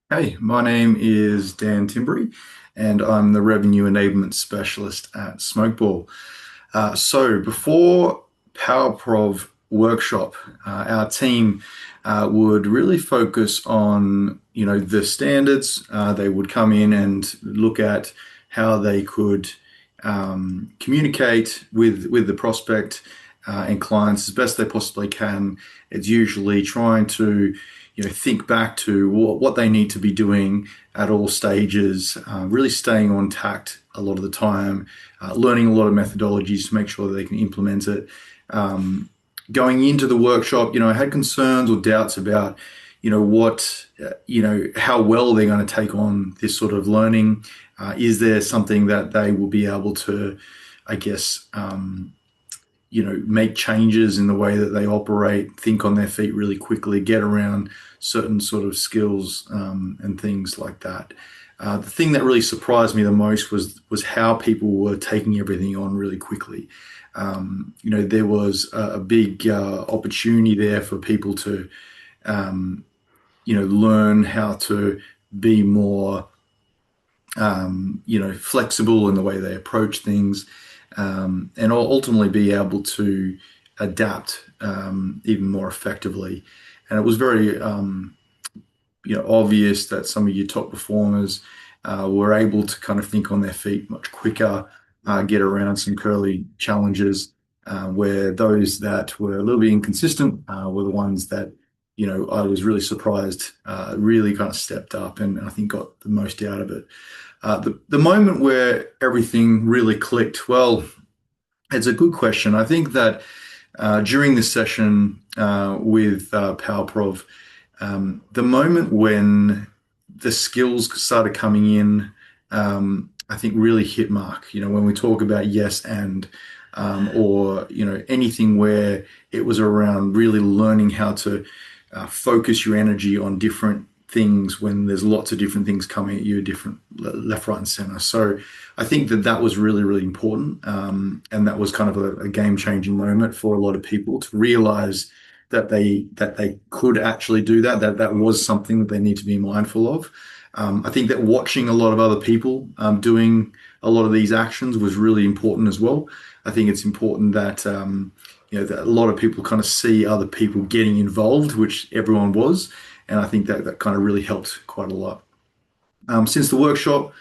Hey, my name is Dan Timbury, and I'm the Revenue Enablement Specialist at Smokeball. So before PowerProv workshop, our team would really focus on, the standards. They would come in and look at how they could communicate with the prospect and clients as best they possibly can. It's usually trying to, think back to what they need to be doing at all stages, really staying on tact a lot of the time, learning a lot of methodologies to make sure that they can implement it. Going into the workshop, I had concerns or doubts about, how well they're going to take on this sort of learning. Is there something that they will be able to, I guess, make changes in the way that they operate, think on their feet really quickly, get around certain sort of skills and things like that. The thing that really surprised me the most was how people were taking everything on really quickly. There was a big opportunity there for people to, learn how to be more, flexible in the way they approach things, and ultimately be able to adapt even more effectively. And it was very, obvious that some of your top performers were able to kind of think on their feet much quicker, get around some curly challenges, where those that were a little bit inconsistent were the ones that, I was really surprised, really kind of stepped up and I think got the most out of it. The moment where everything really clicked, well, it's a good question. I think that during this session with PowerProv, the moment when the skills started coming in, I think really hit mark. When we talk about yes and, or anything where it was around really learning how to focus your energy on different things when there's lots of different things coming at you, different left, right, and center. So I think that that was really, really important, and that was kind of a game-changing moment for a lot of people to realize that they could actually do that. That was something that they need to be mindful of. I think that watching a lot of other people doing a lot of these actions was really important as well. I think it's important that that a lot of people kind of see other people getting involved, which everyone was, and I think that that kind of really helped quite a lot. Since the workshop,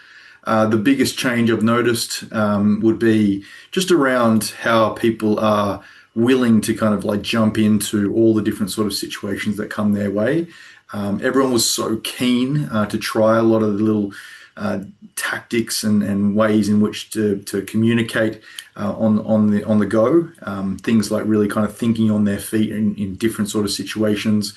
the biggest change I've noticed would be just around how people are willing to kind of like jump into all the different sort of situations that come their way. Everyone was so keen to try a lot of the little uh, tactics and ways in which to communicate on the go. Things like really kind of thinking on their feet in different sort of situations.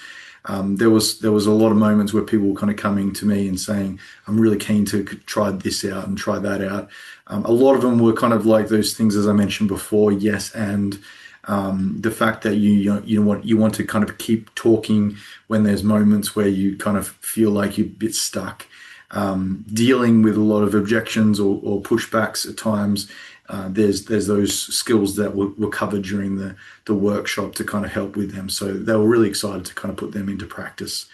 There was a lot of moments where people were kind of coming to me and saying, "I'm really keen to try this out and try that out." A lot of them were kind of like those things, as I mentioned before, yes, and the fact that you want to kind of keep talking when there's moments where you kind of feel like you're a bit stuck, dealing with a lot of objections or pushbacks at times. There's those skills that were covered during the workshop to kind of help with them. So they were really excited to kind of put them into practice.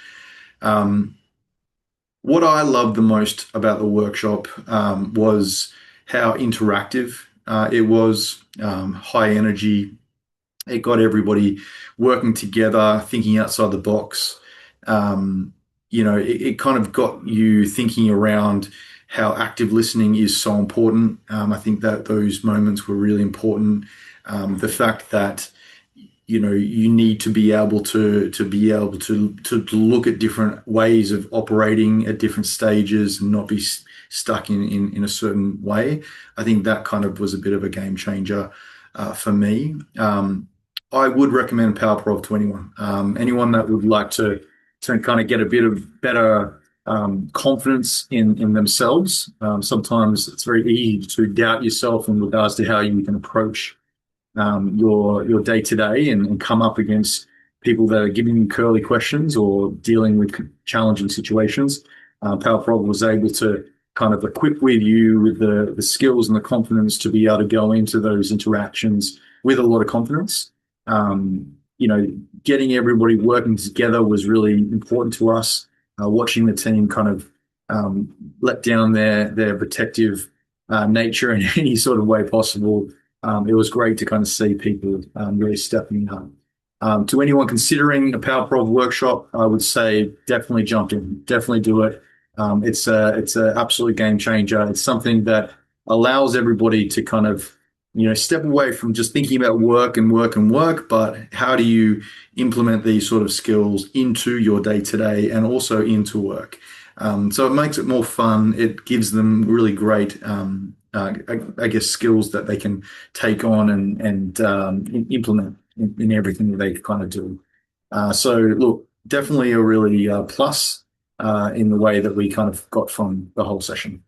Um, what I loved the most about the workshop was how interactive it was, high energy. It got everybody working together, thinking outside the box. It kind of got you thinking around how active listening is so important. I think that those moments were really important. The fact that you need to be able to look at different ways of operating at different stages and not be stuck in a certain way. I think that kind of was a bit of a game changer for me. I would recommend PowerProv to anyone. Anyone that would like to kind of get a bit of better confidence in themselves. Sometimes it's very easy to doubt yourself in regards to how you can approach your day to day and come up against people that are giving you curly questions or dealing with challenging situations. PowerProv was able to kind of equip with you with the skills and the confidence to be able to go into those interactions with a lot of confidence. Um, Getting everybody working together was really important to us. watching the team kind of let down their protective nature in any sort of way possible. It was great to kind of see people really stepping up. To anyone considering a PowerProv workshop, I would say definitely jump in, definitely do it. It's a absolute game changer. It's something that allows everybody to kind of step away from just thinking about work and work and work, but how do you implement these sort of skills into your day to day and also into work? So it makes it more fun. It gives them really great, I guess, skills that they can take on and implement in everything that they kind of do. So look, definitely a really plus in the way that we kind of got from the whole session.